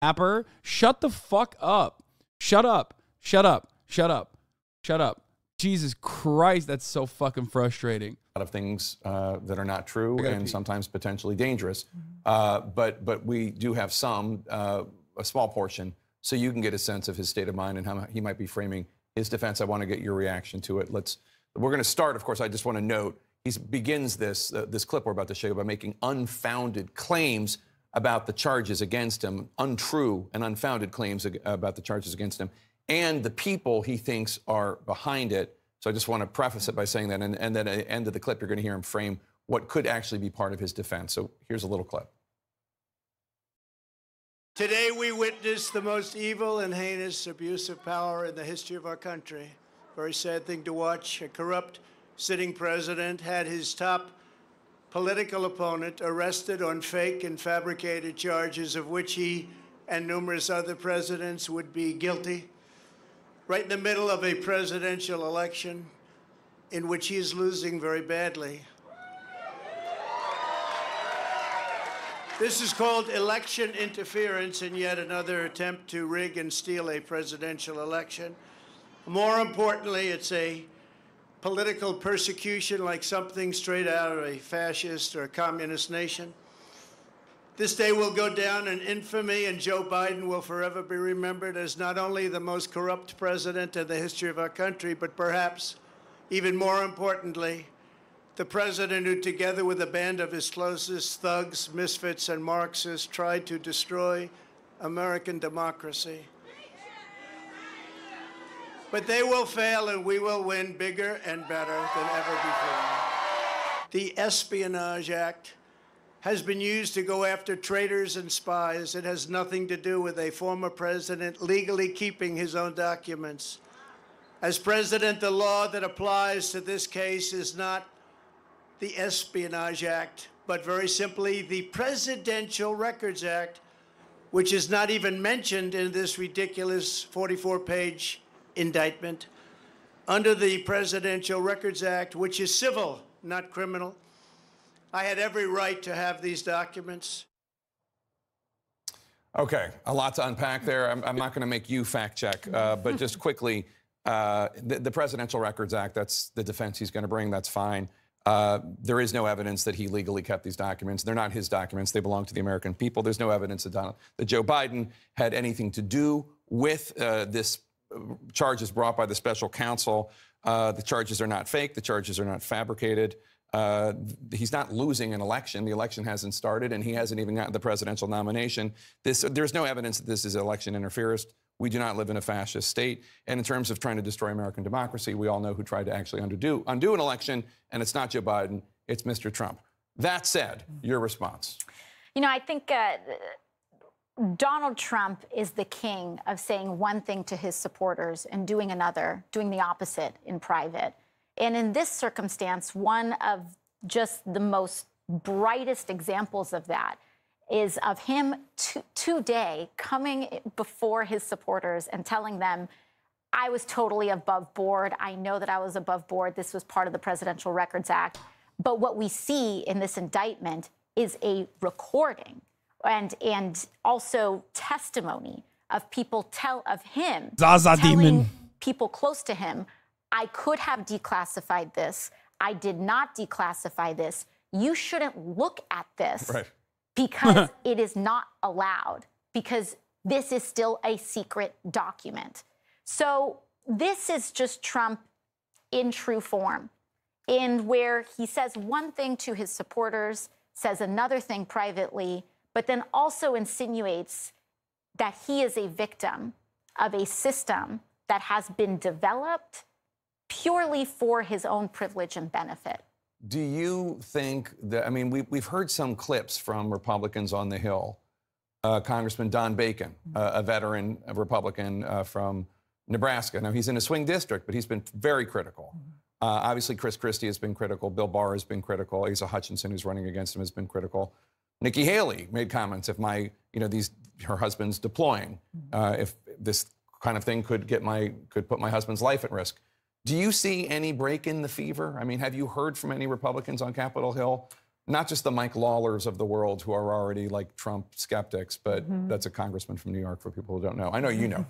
Tapper, shut the fuck up. Shut up. Shut up. Shut up. Shut up. Jesus Christ, that's so fucking frustrating. A lot of things that are not true and sometimes potentially dangerous. But we do have some, a small portion, so you can get a sense of his state of mind and how he might be framing his defense. I want to get your reaction to it. We're going to start, of course, I just want to note, he begins this clip we're about to show you by making unfounded claims about the charges against him, untrue and unfounded claims about the charges against him, and the people he thinks are behind it. So I just want to preface it by saying that, and then at the end of the clip, you're going to hear him frame what could actually be part of his defense. So here's a little clip. Today we witness the most evil and heinous abuse of power in the history of our country. Very sad thing to watch. A corrupt sitting president had his top political opponent arrested on fake and fabricated charges of which he and numerous other presidents would be guilty, right in the middle of a presidential election in which he is losing very badly. This is called election interference and yet another attempt to rig and steal a presidential election. More importantly, it's a political persecution like something straight out of a fascist or a communist nation. This day will go down in infamy, and Joe Biden will forever be remembered as not only the most corrupt president in the history of our country, but perhaps even more importantly, the president who, together with a band of his closest thugs, misfits, and Marxists, tried to destroy American democracy. But they will fail, and we will win bigger and better than ever before. The Espionage Act has been used to go after traitors and spies. It has nothing to do with a former president legally keeping his own documents. As president, the law that applies to this case is not the Espionage Act, but very simply the Presidential Records Act, which is not even mentioned in this ridiculous 44-page indictment. Under the Presidential Records Act, which is civil, not criminal, I had every right to have these documents. Okay, a lot to unpack there. I'm not going to make you fact check, but just quickly, the Presidential Records Act, that's the defense he's going to bring, that's fine. There is no evidence that he legally kept these documents. They're not his documents. They belong to the American people. There's no evidence that Joe Biden had anything to do with this charges brought by the special counsel. The charges are not fake. The charges are not fabricated. He's not losing an election. The election hasn't started, and he hasn't even gotten the presidential nomination. There's no evidence that this is election interference. We do not live in a fascist state. And in terms of trying to destroy American democracy, we all know who tried to actually undo an election, and it's not Joe Biden, it's Mr. Trump. That said, your response. You know, I think Donald Trump is the king of saying one thing to his supporters and doing another, doing the opposite in private. And in this circumstance, one of just the most brightest examples of that is of him today coming before his supporters and telling them, I was totally above board. I know that I was above board. This was part of the Presidential Records Act. But what we see in this indictment is a recording and also testimony of people telling people close to him, I could have declassified this. I did not declassify this. You shouldn't look at this because it is not allowed, because this is still a secret document. So this is just Trump in true form, in where he says one thing to his supporters, says another thing privately, but then also insinuates that he is a victim of a system that has been developed purely for his own privilege and benefit. Do you think that, I mean, we've heard some clips from Republicans on the Hill. Congressman Don Bacon, a veteran, a Republican from Nebraska. Now, he's in a swing district, but he's been very critical. Obviously, Chris Christie has been critical. Bill Barr has been critical. Asa Hutchinson, who's running against him, has been critical. Nikki Haley made comments, if her husband's deploying, if this kind of thing could put my husband's life at risk. Do you see any break in the fever? I mean, have you heard from any Republicans on Capitol Hill not just the Mike Lawlers of the world who are already like Trump skeptics, but that's a congressman from New York for people who don't know. I know you know,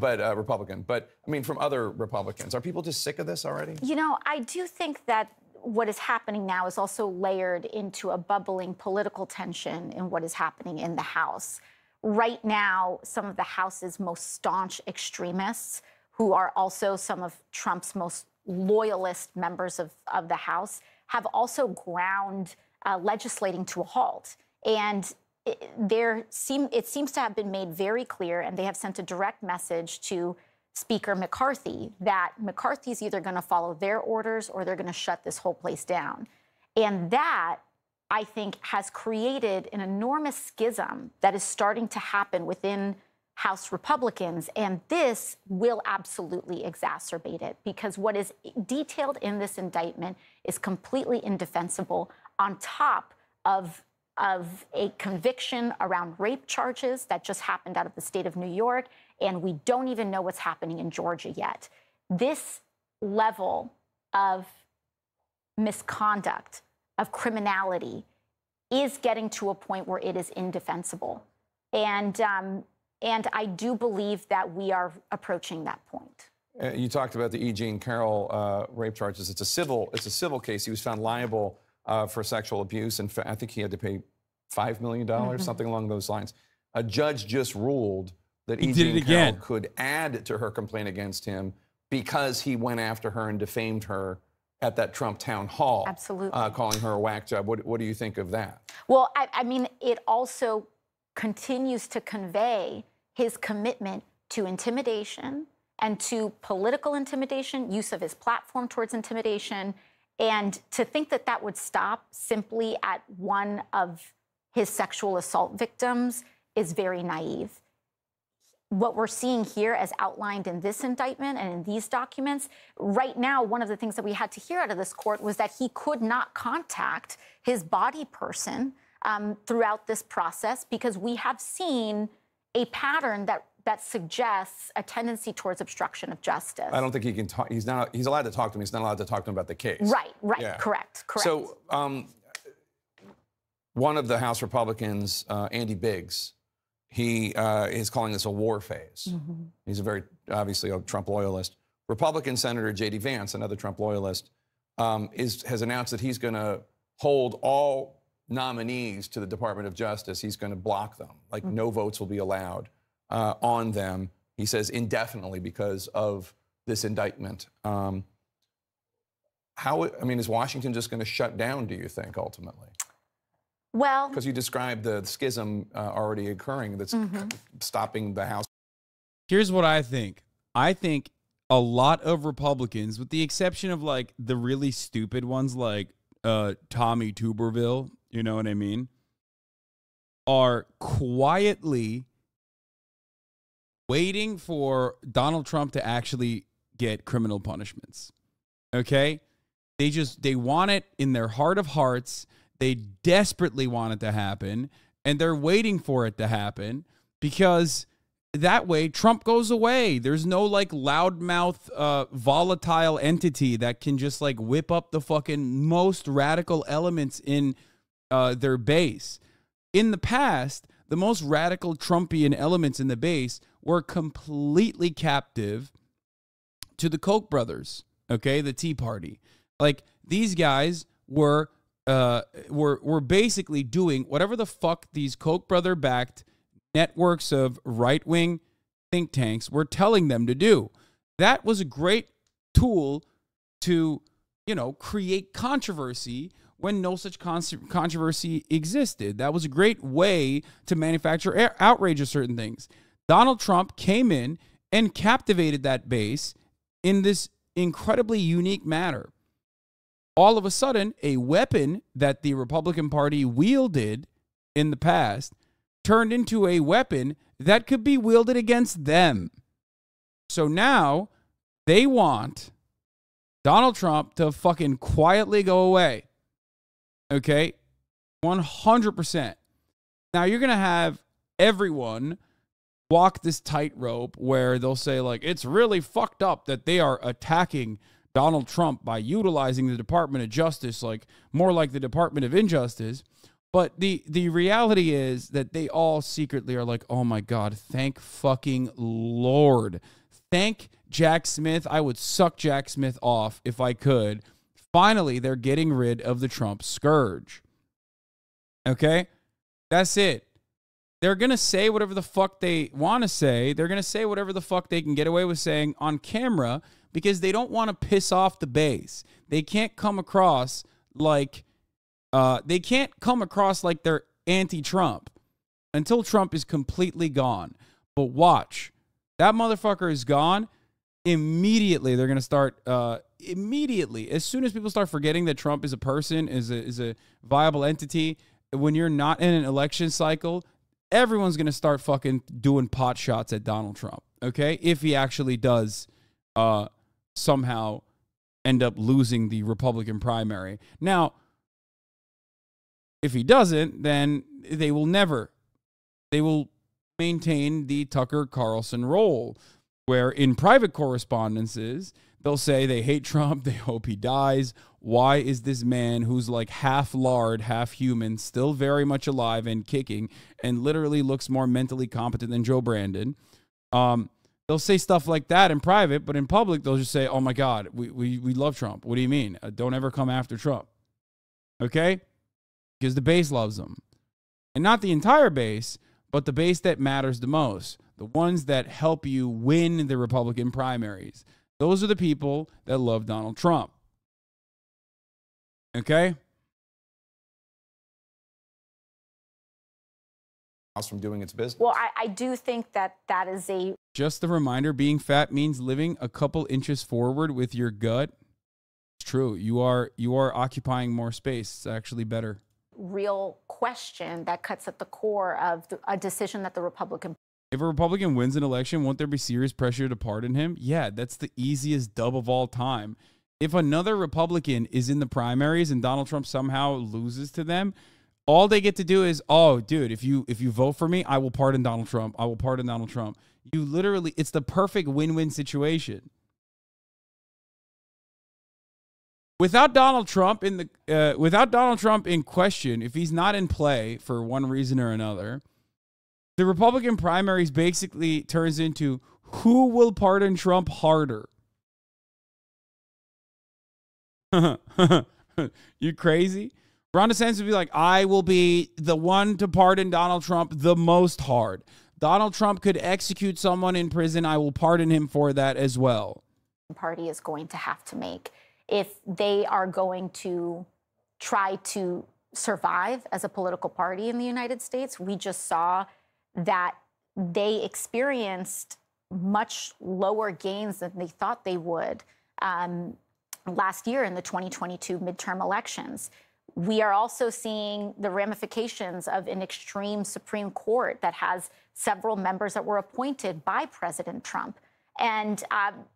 but Republican. But I mean, from other Republicans, are people just sick of this already? You know, I do think that what is happening now is also layered into a bubbling political tension in what is happening in the House. Right now, some of the House's most staunch extremists, who are also some of Trump's most loyalist members of the House, have also ground legislating to a halt. And it seems to have been made very clear, and they have sent a direct message to Speaker McCarthy that McCarthy's either going to follow their orders or they're going to shut this whole place down. And that, I think, has created an enormous schism that is starting to happen within House Republicans, and this will absolutely exacerbate it, because what is detailed in this indictment is completely indefensible, on top of a conviction around rape charges that just happened out of the state of New York, and we don't even know what's happening in Georgia yet. This level of misconduct, of criminality, is getting to a point where it is indefensible. And I do believe that we are approaching that point. You talked about the E. Jean Carroll rape charges. It's a civil case. He was found liable for sexual abuse, and I think he had to pay $5 million, something along those lines. A judge just ruled that E. Jean Carroll could add to her complaint against him because he went after her and defamed her at that Trump town hall. Absolutely. Calling her a whack job. What do you think of that? Well, I mean, it also continues to convey his commitment to intimidation and to political intimidation, use of his platform towards intimidation. And to think that that would stop simply at one of his sexual assault victims is very naive. What we're seeing here, as outlined in this indictment and in these documents, right now, one of the things that we had to hear out of this court was that he could not contact his body person throughout this process, because we have seen a pattern that suggests a tendency towards obstruction of justice. I don't think he can talk. He's allowed to talk to him. He's not allowed to talk to him about the case. Right. Yeah. Correct. So one of the House Republicans, Andy Biggs, he is calling this a war phase. He's obviously a Trump loyalist. Republican Senator J.D. Vance, another Trump loyalist, has announced that he's going to hold all nominees to the Department of Justice. He's going to block them. Like, no votes will be allowed on them, he says, indefinitely because of this indictment. Is Washington just going to shut down, do you think, ultimately? Well, because you described the schism already occurring that's stopping the House. Here's what I think. I think a lot of Republicans, with the exception of like the really stupid ones like Tommy Tuberville, you know what I mean, are quietly waiting for Donald Trump to actually get criminal punishments. Okay? They want it in their heart of hearts. They desperately want it to happen, and they're waiting for it to happen because that way Trump goes away. There's no like loudmouth, volatile entity that can just like whip up the fucking most radical elements in their base. In the past, the most radical Trumpian elements in the base were completely captive to the Koch brothers, okay, the Tea Party. Like, these guys were basically doing whatever the fuck these Koch brother-backed networks of right-wing think tanks were telling them to do. That was a great tool to, create controversy when no such controversy existed. That was a great way to manufacture outrage of certain things. Donald Trump came in and captivated that base in this incredibly unique manner. All of a sudden, a weapon that the Republican Party wielded in the past turned into a weapon that could be wielded against them. So now they want Donald Trump to fucking quietly go away. Okay? 100%. Now you're going to have everyone walk this tightrope where they'll say, like, it's really fucked up that they are attacking Donald Trump by utilizing the Department of Justice, like more like the Department of Injustice. But the reality is that they all secretly are like, oh my God, thank fucking Lord. Thank Jack Smith. I would suck Jack Smith off if I could. Finally, they're getting rid of the Trump scourge. Okay? That's it. They're going to say whatever the fuck they want to say. They're going to say whatever the fuck they can get away with saying on camera because they don't want to piss off the base. They can't come across like they're anti-Trump until Trump is completely gone. But watch. That motherfucker is gone. Immediately, they're going to start, immediately, as soon as people start forgetting that Trump is a person, is a viable entity, when you're not in an election cycle, everyone's going to start fucking doing pot shots at Donald Trump, okay? If he actually does somehow end up losing the Republican primary. Now, if he doesn't, then they will maintain the Tucker Carlson role, where in private correspondences, they'll say they hate Trump, they hope he dies. Why is this man who's like half lard, half human, still very much alive and kicking, and literally looks more mentally competent than Joe Brandon? They'll say stuff like that in private, but in public, they'll just say, oh my God, we love Trump. What do you mean? Don't ever come after Trump. Okay? Because the base loves him. And not the entire base, but the base that matters the most. The ones that help you win the Republican primaries. Those are the people that love Donald Trump. Okay? From doing its business. Well, I do think that is a... Just a reminder, being fat means living a couple inches forward with your gut. It's true. You are occupying more space. It's actually better. Real question that cuts at the core of a decision that the Republican... If a Republican wins an election, won't there be serious pressure to pardon him? Yeah, that's the easiest dub of all time. If another Republican is in the primaries and Donald Trump somehow loses to them, all they get to do is, oh, dude, if you vote for me, I will pardon Donald Trump. I will pardon Donald Trump. You literally, it's the perfect win-win situation. Without Donald Trump in question, if he's not in play for one reason or another, the Republican primaries basically turns into who will pardon Trump harder. You crazy? Ron DeSantis would be like, I will be the one to pardon Donald Trump the most hard. Donald Trump could execute someone in prison. I will pardon him for that as well. Party is going to have to make if they are going to try to survive as a political party in the United States. We just saw that they experienced much lower gains than they thought they would last year in the 2022 midterm elections. We are also seeing the ramifications of an extreme Supreme Court that has several members that were appointed by President Trump. And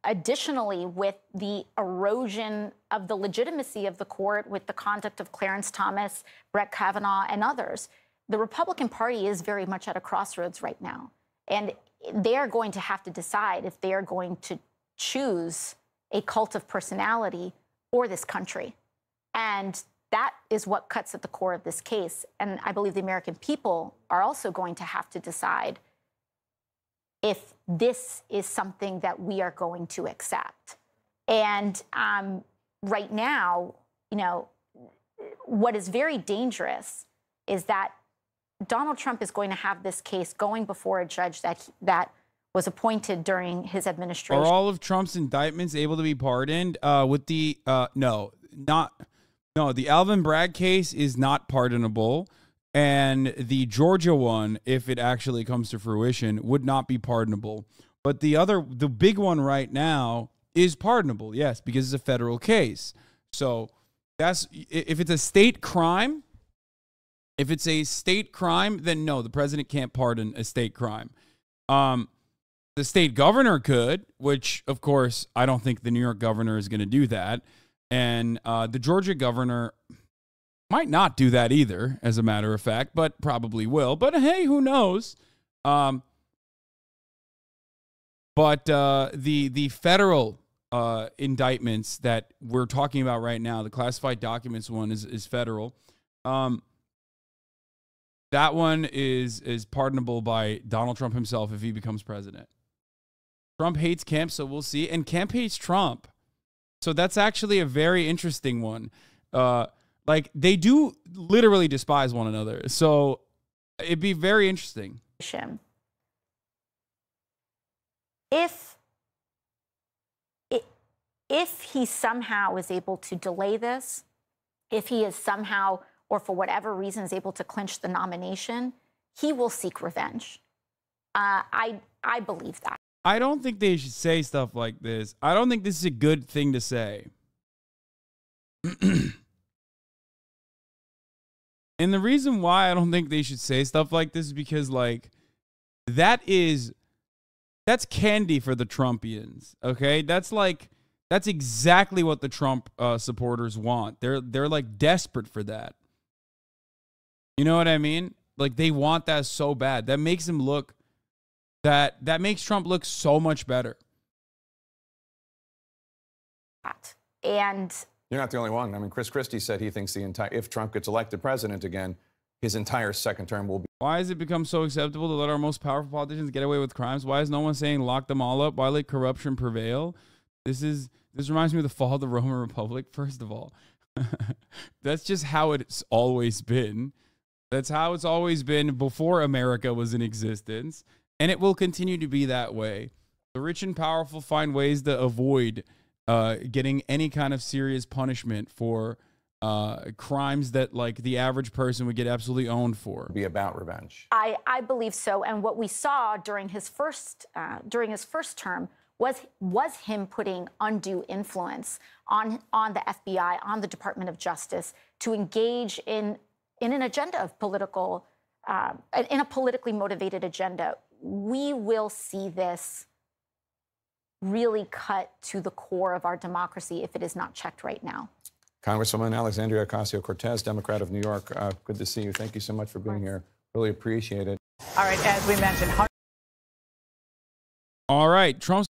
additionally, with the erosion of the legitimacy of the court, with the conduct of Clarence Thomas, Brett Kavanaugh, and others, the Republican Party is very much at a crossroads right now. And they are going to have to decide if they are going to choose a cult of personality for this country. And that is what cuts at the core of this case. And I believe the American people are also going to have to decide if this is something that we are going to accept. And right now, you know, what is very dangerous is that Donald Trump is going to have this case going before a judge that was appointed during his administration. Are all of Trump's indictments able to be pardoned? With the no, the Alvin Bragg case is not pardonable, and the Georgia one, if it actually comes to fruition, would not be pardonable. But the big one right now is pardonable, yes, because it's a federal case. So that's if it's a state crime. If it's a state crime, then no, the president can't pardon a state crime. The state governor could, which, of course, I don't think the New York governor is going to do that. And the Georgia governor might not do that either, as a matter of fact, but probably will. But hey, who knows? But the federal indictments that we're talking about right now. The classified documents one is federal. That one is pardonable by Donald Trump himself if he becomes president. Trump hates Kemp, so we'll see. And Kemp hates Trump. So that's actually a very interesting one. Like, they do literally despise one another. So it'd be very interesting. If he somehow is able to delay this, if he is somehow, or for whatever reason, is able to clinch the nomination, he will seek revenge. I believe that. I don't think they should say stuff like this. I don't think this is a good thing to say. And the reason why I don't think they should say stuff like this is because, like, that's candy for the Trumpians, okay? That's exactly what the Trump supporters want. They're like desperate for that. You know what I mean? Like, they want that so bad. That makes him look that makes Trump look so much better. And you're not the only one. I mean, Chris Christie said he thinks if Trump gets elected president again, his entire second term will be. Why has it become so acceptable to let our most powerful politicians get away with crimes? Why is no one saying lock them all up? Why let corruption prevail? This reminds me of the fall of the Roman Republic, first of all. That's just how it's always been. That's how it's always been before America was in existence. And it will continue to be that way. The rich and powerful find ways to avoid getting any kind of serious punishment for crimes that, like, the average person would get absolutely owned for. Be about revenge. I believe so. And what we saw during his first term was him putting undue influence on the FBI, on the Department of Justice, to engage in an agenda of in a politically motivated agenda. We will see this really cut to the core of our democracy if it is not checked right now. Congresswoman Alexandria Ocasio-Cortez, Democrat of New York, good to see you. Thank you so much for being here. Really appreciate it. All right, as we mentioned. All right, Trump's